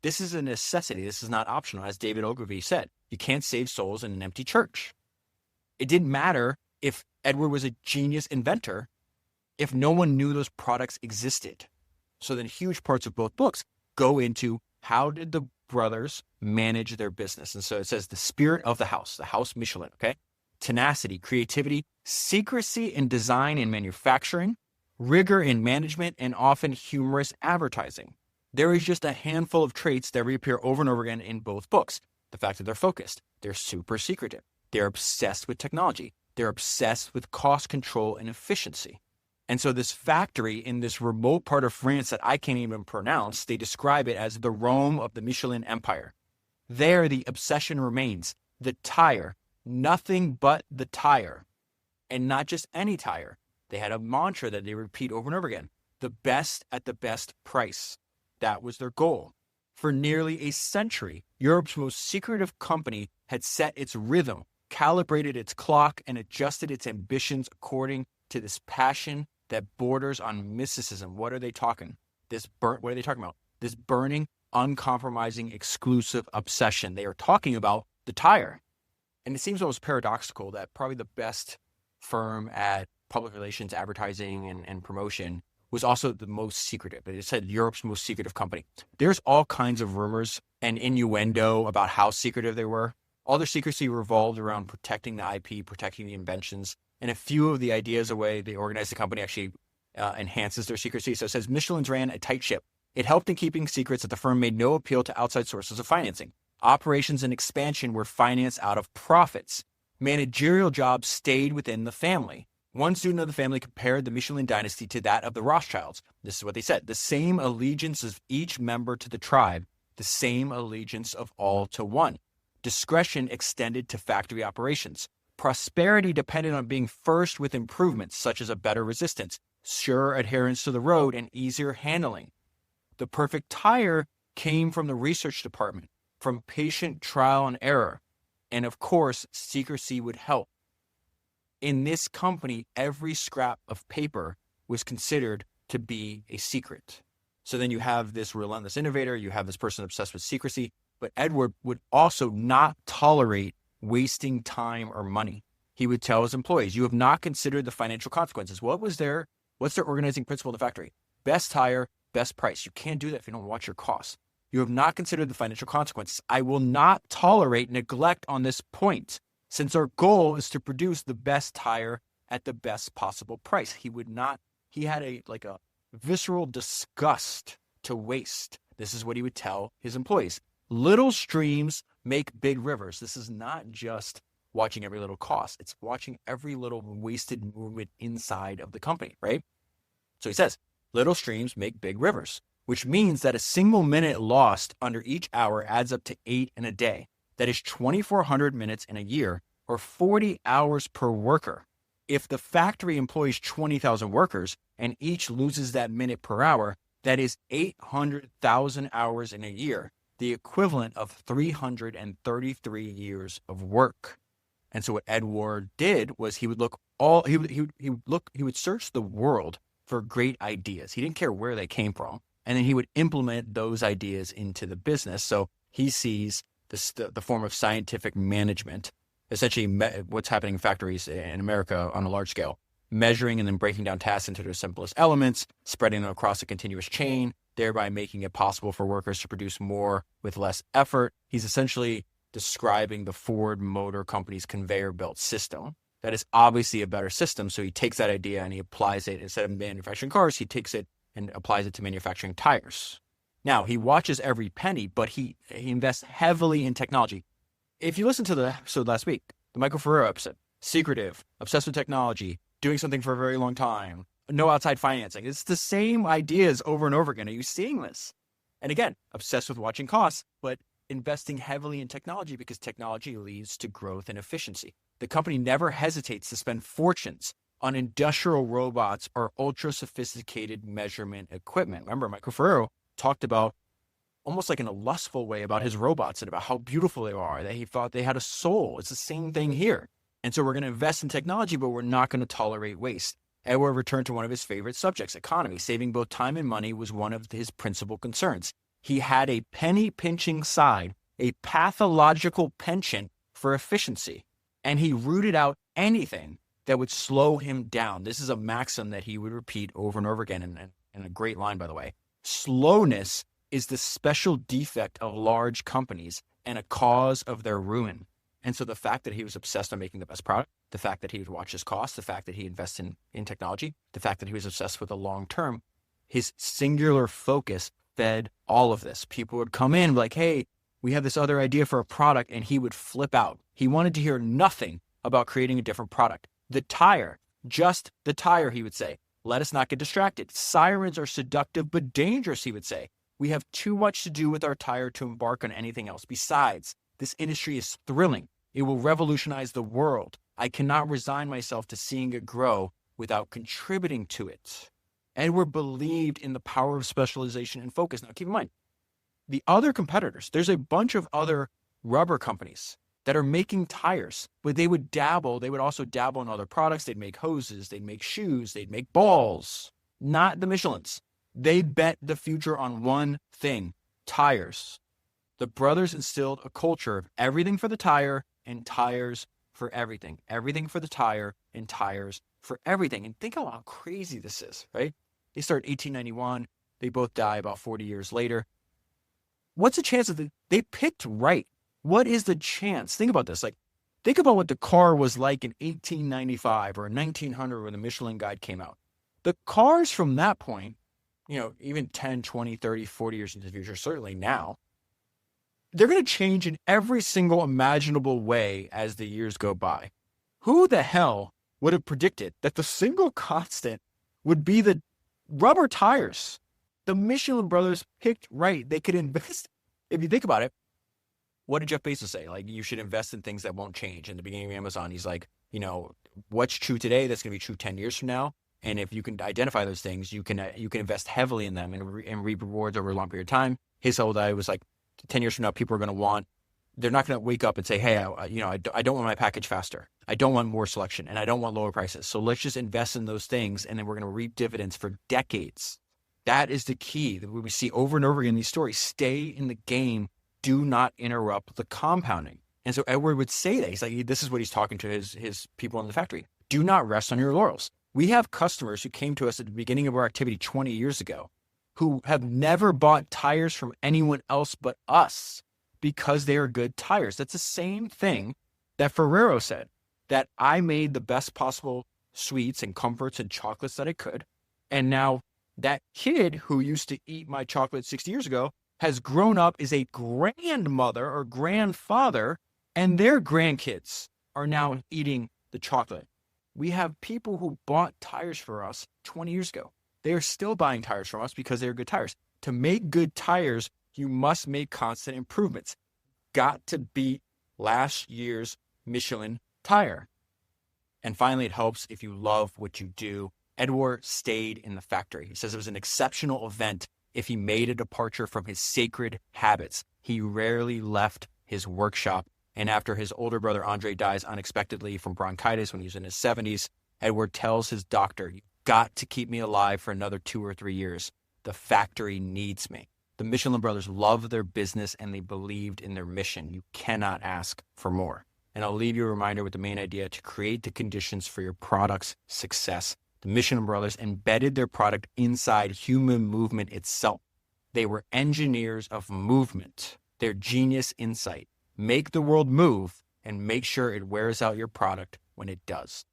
This is a necessity. This is not optional. As David Ogilvy said, you can't save souls in an empty church. It didn't matter if Edward was a genius inventor if no one knew those products existed. So then huge parts of both books go into how did the brothers manage their business. And so it says the spirit of the house Michelin, okay? Tenacity, creativity, secrecy in design and manufacturing, rigor in management, and often humorous advertising. There is just a handful of traits that reappear over and over again in both books. The fact that they're focused, they're super secretive, they're obsessed with technology, they're obsessed with cost control and efficiency. And so this factory in this remote part of France that I can't even pronounce, they describe it as the Rome of the Michelin Empire. There, the obsession remains. The tire, nothing but the tire. And not just any tire. They had a mantra that they repeat over and over again. The best at the best price. That was their goal. For nearly a century, Europe's most secretive company had set its rhythm, calibrated its clock, and adjusted its ambitions according to this passion that borders on mysticism. What are they talking? What are they talking about? This burning, uncompromising, exclusive obsession. They are talking about the tire. And it seems almost paradoxical that probably the best firm at public relations, advertising, and promotion was also the most secretive. It said Europe's most secretive company. There's all kinds of rumors and innuendo about how secretive they were. All their secrecy revolved around protecting the IP, protecting the inventions, and a few of the ideas, the way they organized the company actually enhances their secrecy. So it says Michelin's ran a tight ship. It helped in keeping secrets that the firm made no appeal to outside sources of financing. Operations and expansion were financed out of profits. Managerial jobs stayed within the family. One student of the family compared the Michelin dynasty to that of the Rothschilds. This is what they said. The same allegiance of each member to the tribe, the same allegiance of all to one. Discretion extended to factory operations. Prosperity depended on being first with improvements, such as a better resistance, sure adherence to the road, and easier handling. The perfect tire came from the research department, from patient trial and error. And of course, secrecy would help. In this company, every scrap of paper was considered to be a secret. So then you have this relentless innovator, you have this person obsessed with secrecy, but Edward would also not tolerate wasting time or money. He would tell his employees, you have not considered the financial consequences. What's their organizing principle in the factory? Best hire, best price. You can't do that if you don't watch your costs. You have not considered the financial consequences. I will not tolerate neglect on this point, since our goal is to produce the best tire at the best possible price. He had a visceral disgust to waste. This is what he would tell his employees. Little streams make big rivers. This is not just watching every little cost. It's watching every little wasted movement inside of the company, right? So he says, little streams make big rivers, which means that a single minute lost under each hour adds up to 8 in a day. That is 2,400 minutes in a year, or 40 hours per worker. If the factory employs 20,000 workers and each loses that minute per hour, that is 800,000 hours in a year, the equivalent of 333 years of work. And so what Edward did was he would search the world for great ideas. He didn't care where they came from. And then he would implement those ideas into the business. So he sees the form of scientific management, essentially what's happening in factories in America on a large scale, measuring and then breaking down tasks into their simplest elements, spreading them across a continuous chain, thereby making it possible for workers to produce more with less effort. He's essentially describing the Ford Motor Company's conveyor belt system. That is obviously a better system. So he takes that idea and he applies it. Instead of manufacturing cars, he takes it and applies it to manufacturing tires. Now, he watches every penny, but he invests heavily in technology. If you listen to the episode last week, the Michael Ferrero episode, secretive, obsessed with technology, doing something for a very long time, no outside financing. It's the same ideas over and over again. Are you seeing this? And again, obsessed with watching costs, but investing heavily in technology because technology leads to growth and efficiency. The company never hesitates to spend fortunes on industrial robots or ultra sophisticated measurement equipment. Remember, Michael Ferrero talked about almost like in a lustful way about his robots and about how beautiful they are, that he thought they had a soul. It's the same thing here. And so we're going to invest in technology, but we're not going to tolerate waste. Édouard returned to one of his favorite subjects, economy. Saving both time and money was one of his principal concerns. He had a penny-pinching side, a pathological penchant for efficiency, and he rooted out anything that would slow him down. This is a maxim that he would repeat over and over again, and a great line, by the way. Slowness is the special defect of large companies and a cause of their ruin. And so the fact that he was obsessed on making the best product, the fact that he would watch his costs, the fact that he invested in technology, the fact that he was obsessed with the long term, his singular focus fed all of this. People would come in and be like, hey, we have this other idea for a product, and he would flip out. He wanted to hear nothing about creating a different product. The tire, just the tire, he would say. Let us not get distracted. Sirens are seductive but dangerous, he would say. We have too much to do with our tire to embark on anything else. Besides, this industry is thrilling. It will revolutionize the world. I cannot resign myself to seeing it grow without contributing to it. Édouard believed in the power of specialization and focus. Now, keep in mind, the other competitors, there's a bunch of other rubber companies that are making tires, but they would also dabble in other products. They'd make hoses, they'd make shoes, they'd make balls, not the Michelins. They bet the future on one thing, tires. The brothers instilled a culture of everything for the tire and tires for everything. Everything for the tire and tires for everything. And think how crazy this is, right? They start 1891. They both die about 40 years later. What's the chance that they picked right? What is the chance? Think about this. Like, think about what the car was like in 1895 or 1900 when the Michelin Guide came out. The cars from that point, even 10, 20, 30, 40 years into the future, certainly now, they're going to change in every single imaginable way as the years go by. Who the hell would have predicted that the single constant would be the rubber tires? The Michelin brothers picked right. They could invest. If you think about it, what did Jeff Bezos say? Like, you should invest in things that won't change. In the beginning of Amazon, he's like, what's true today, that's going to be true 10 years from now. And if you can identify those things, you can invest heavily in them and reap rewards over a long period of time. His whole idea was like, 10 years from now, people are going to they're not going to wake up and say, hey, I don't want my package faster. I don't want more selection, and I don't want lower prices. So let's just invest in those things, and then we're going to reap dividends for decades. That is the key that we see over and over again in these stories. Stay in the game. Do not interrupt the compounding. And so Édouard would say that. He's like, this is what he's talking to his people in the factory. Do not rest on your laurels. We have customers who came to us at the beginning of our activity 20 years ago who have never bought tires from anyone else but us because they are good tires. That's the same thing that Ferrero said, that I made the best possible sweets and comforts and chocolates that I could. And now that kid who used to eat my chocolate 60 years ago has grown up, is a grandmother or grandfather, and their grandkids are now eating the chocolate. We have people who bought tires for us 20 years ago. They are still buying tires from us because they're good tires. To make good tires, you must make constant improvements. Got to beat last year's Michelin tire. And finally, it helps if you love what you do. Édouard stayed in the factory. He says it was an exceptional event if he made a departure from his sacred habits. He rarely left his workshop. And after his older brother André dies unexpectedly from bronchitis when he was in his 70s, Édouard tells his doctor, "You've got to keep me alive for another 2 or 3 years. The factory needs me." The Michelin brothers loved their business and they believed in their mission. You cannot ask for more. And I'll leave you a reminder with the main idea: to create the conditions for your product's success. The Michelin brothers embedded their product inside human movement itself. They were engineers of movement. Their genius insight: make the world move and make sure it wears out your product when it does.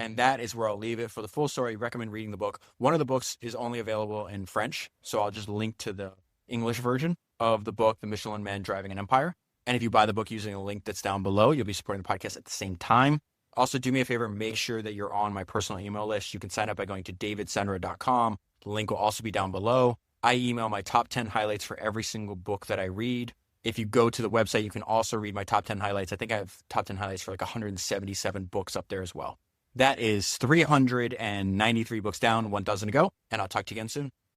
And that is where I'll leave it. For the full story, I recommend reading the book. One of the books is only available in French, so I'll just link to the English version of the book, The Michelin Man Driving an Empire. And if you buy the book using a link that's down below, you'll be supporting the podcast at the same time. Also, do me a favor, make sure that you're on my personal email list. You can sign up by going to davidsenra.com. The link will also be down below. I email my top 10 highlights for every single book that I read. If you go to the website, you can also read my top 10 highlights. I think I have top 10 highlights for like 177 books up there as well. That is 393 books down, 1 dozen to go, and I'll talk to you again soon.